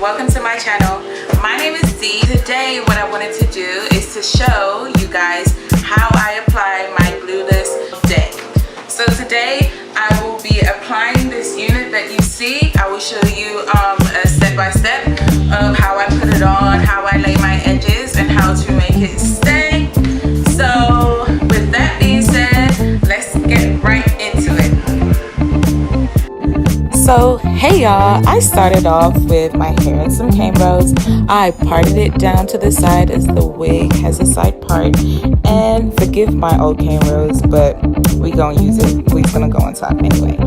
welcome to my channel. My name is Dee. Today what I wanted to do is to show you guys how I apply my Glueless day. So today I will be applying this unit that you see. I will show you a step-by-step of how I put it on, how I lay my edges, and how to make it stay. So with that being said, let's get right into it. So hey y'all, I started off with my hair in some Camryn. I parted it down to the side as the wig has a side part, and forgive my old Camryn, but we gonna use it. We're gonna go on top anyway.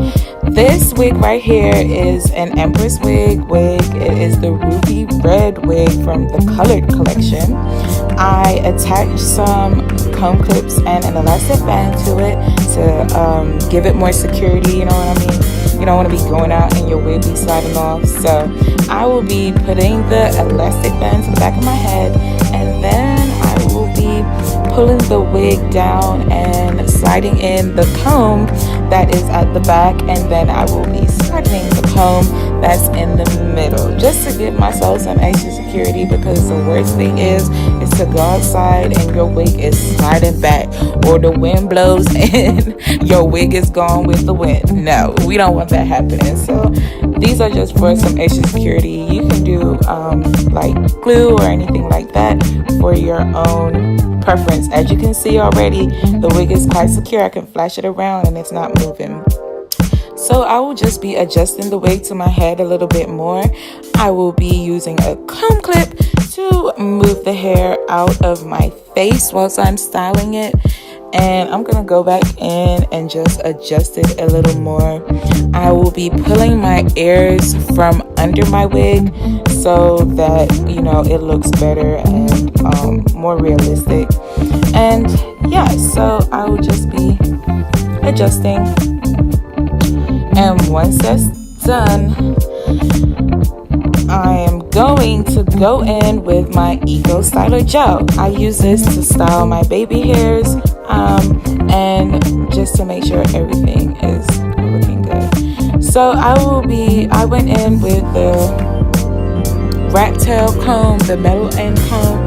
This wig right here is an Empress wig. It is the Rudy Red wig from the colored collection. I attached some comb clips and an elastic band to it to give it more security, you know what I mean? You don't want to be going out and your wig be sliding off. So I will be putting the elastic band to the back of my head, and then I will be pulling the wig down and sliding in the comb that is at the back, and then I will be sliding the comb that's in the middle, just to give myself some extra security, because the worst thing is to go outside and your wig is sliding back, or the wind blows and your wig is gone with the wind. No, we don't want that happening. So these are just for some extra security. You can do like glue or anything like that for your own preference. As you can see already, the wig is quite secure. I can flash it around and it's not moving. So I will just be adjusting the wig to my head a little bit more. I will be using a comb clip to move the hair out of my face whilst I'm styling it. And I'm going to go back in and just adjust it a little more. I will be pulling my ears from under my wig so that, you know, it looks better and more realistic. And yeah, so I will just be adjusting. And once that's done, I am going to go in with my Eco Styler gel. I use this to style my baby hairs and just to make sure everything is looking good. So I went in with the rat tail comb, the metal end comb.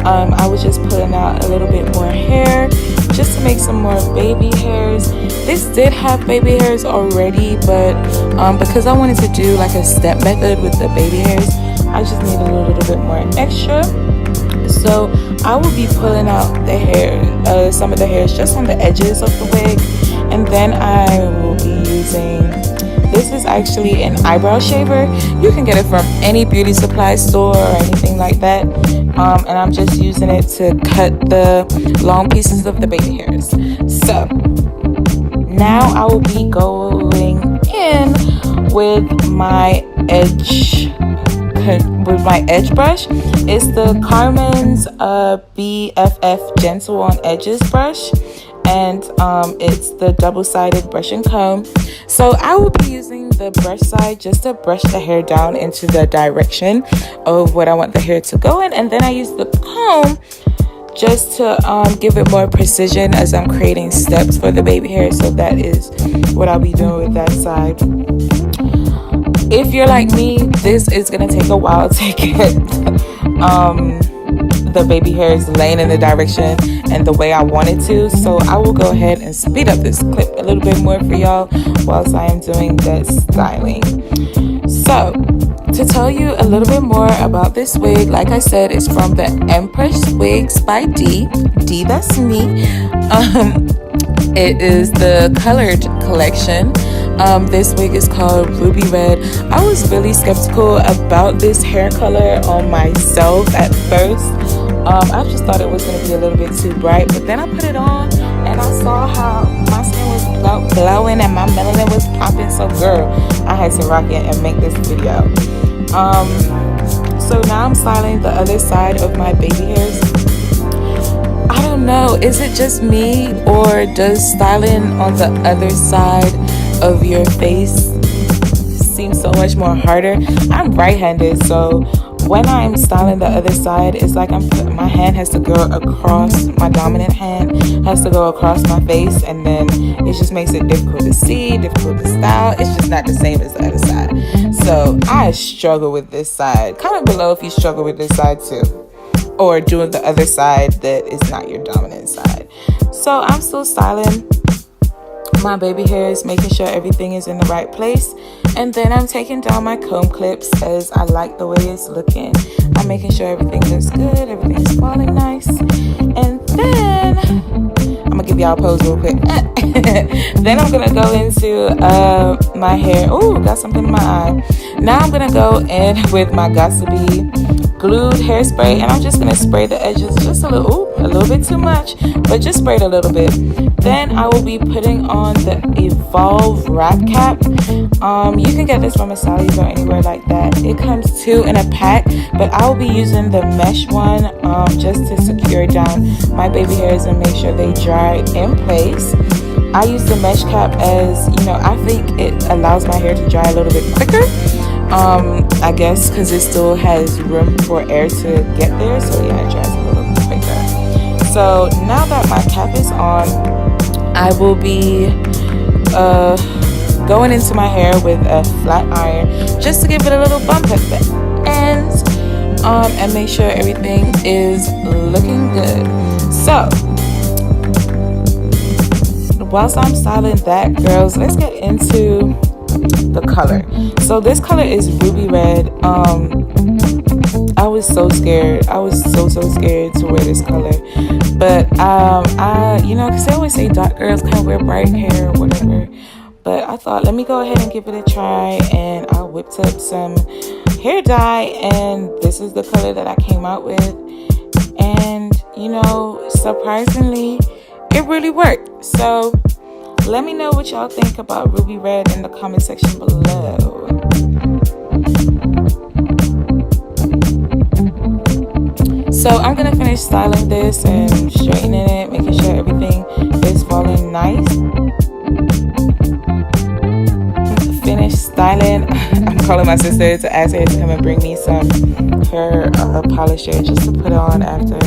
I was just pulling out a little bit more hair just to make some more baby hairs. This did have baby hairs already, but because I wanted to do like a step method with the baby hairs, I just needed a little bit more extra. So I will be pulling out the hair, some of the hairs just on the edges of the wig, and then I will be using, this is actually an eyebrow shaver. You can get it from any beauty supply store or anything like that. And I'm just using it to cut the long pieces of the baby hairs. So now I will be going in with my edge brush. It's the Camryn's BFF Gentle on Edges brush, and it's the double-sided brush and comb. So I will be using the brush side just to brush the hair down into the direction of what I want the hair to go in, and then I use the comb just to give it more precision as I'm creating steps for the baby hair. So that is what I'll be doing with that side. If you're like me, this is gonna take a while to get the baby hairs laying in the direction and the way I want it to. So I will go ahead and speed up this clip a little bit more for y'all whilst I am doing that styling. So to tell you a little bit more about this wig, like I said, it's from the Empress Wigs by Dee. Dee, that's me. It is the colored collection. This wig is called Rudy Red. I was really skeptical about this hair color on myself at first. I just thought it was going to be a little bit too bright, but then I put it on and I saw how my skin was glowing and my melanin was popping. So girl, I had to rock it and make this video. So now I'm styling the other side of my baby hairs. I don't know, is it just me, or does styling on the other side of your face seem so much more harder. I'm right-handed, so when I'm styling the other side, it's like my hand has to go across, my dominant hand has to go across my face, and then it just makes it difficult to see, difficult to style. It's just not the same as the other side. So I struggle with this side. Comment below if you struggle with this side too, or doing the other side that is not your dominant side. So I'm still styling my baby hairs, making sure everything is in the right place, and then I'm taking down my comb clips as I like the way it's looking. I'm making sure everything looks good, everything's falling nice, and then I'm gonna give y'all a pose real quick. Then I'm gonna go into my hair. Ooh, got something in my eye. Now I'm gonna go in with my Gossipy glued hairspray, and I'm just gonna spray the edges just a little bit too much, but just spray it a little bit. Then I will be putting on the Evolve wrap cap. You can get this from a Sally's or anywhere like that. It comes two in a pack, but I will be using the mesh one just to secure down my baby hairs and make sure they dry in place. I use the mesh cap as, you know, I think it allows my hair to dry a little bit quicker. I guess because it still has room for air to get there, so yeah, it dries a little bit quicker. So now that my cap is on, I will be going into my hair with a flat iron just to give it a little bump at the ends, and make sure everything is looking good. So whilst I'm styling that, girls, let's get into the color. So this color is Ruby Red. I was so scared. I was so scared to wear this color, but I, you know, because they always say dark girls can't wear bright hair or whatever, but I thought, let me go ahead and give it a try, and I whipped up some hair dye, and this is the color that I came out with. And you know, surprisingly, it really worked. So let me know what y'all think about Ruby Red in the comment section below. So I'm gonna finish styling this and straightening it, making sure everything is falling nice. Finish styling. I'm calling my sister to ask her to come and bring me some hair polisher just to put on after,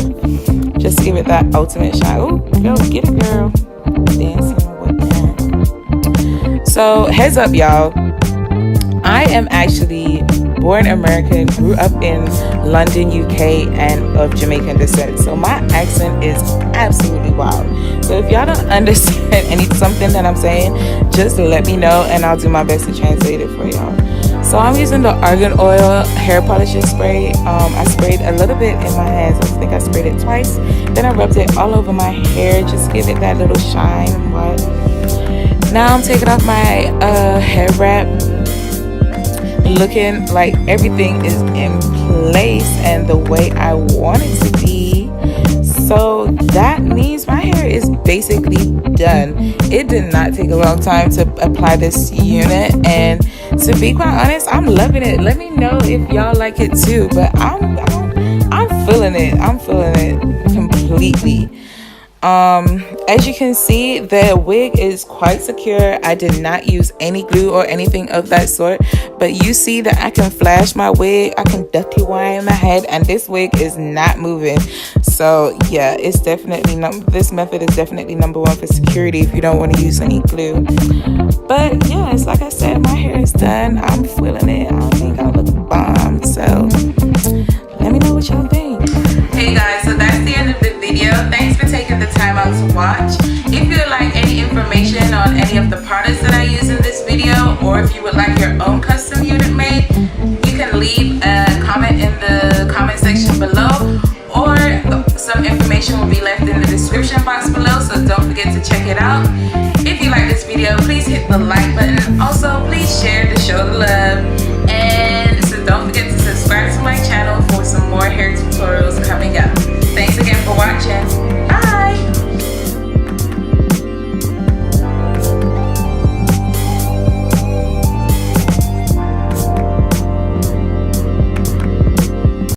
just to give it that ultimate shine. Ooh, girl, get it, girl. Dancing with that. So heads up, y'all, I am actually born American, grew up in London, UK, and of Jamaican descent. So my accent is absolutely wild. So if y'all don't understand something that I'm saying, just let me know and I'll do my best to translate it for y'all. So I'm using the Argan Oil hair polisher spray. I sprayed a little bit in my hands. I think I sprayed it twice. Then I rubbed it all over my hair, just give it that little shine and what. Now I'm taking off my hair wrap, looking like everything is in place and the way I want it to be. So that means my hair is basically done. It did not take a long time to apply this unit, and to be quite honest, I'm loving it. Let me know if y'all like it too, but I'm feeling it. I'm feeling it completely. As you can see, the wig is quite secure. I did not use any glue or anything of that sort, but you see that I can flash my wig, I can dirty wire my head, and this wig is not moving. So yeah, it's definitely this method is definitely number one for security if you don't want to use any glue. But yeah, it's like I said, my hair is done. I'm feeling it. I think I look bomb. So let me know what y'all think. Hey guys, so that's the end of the video. Thanks for taking the time out to watch. If you would like any information on any of the products that I use in this video, or if you would like your own custom unit made, you can leave a comment in the comment section below, or some information will be left in the description box below, so don't forget to check it out. If you like this video, please hit the like button. Also, please share to show the love.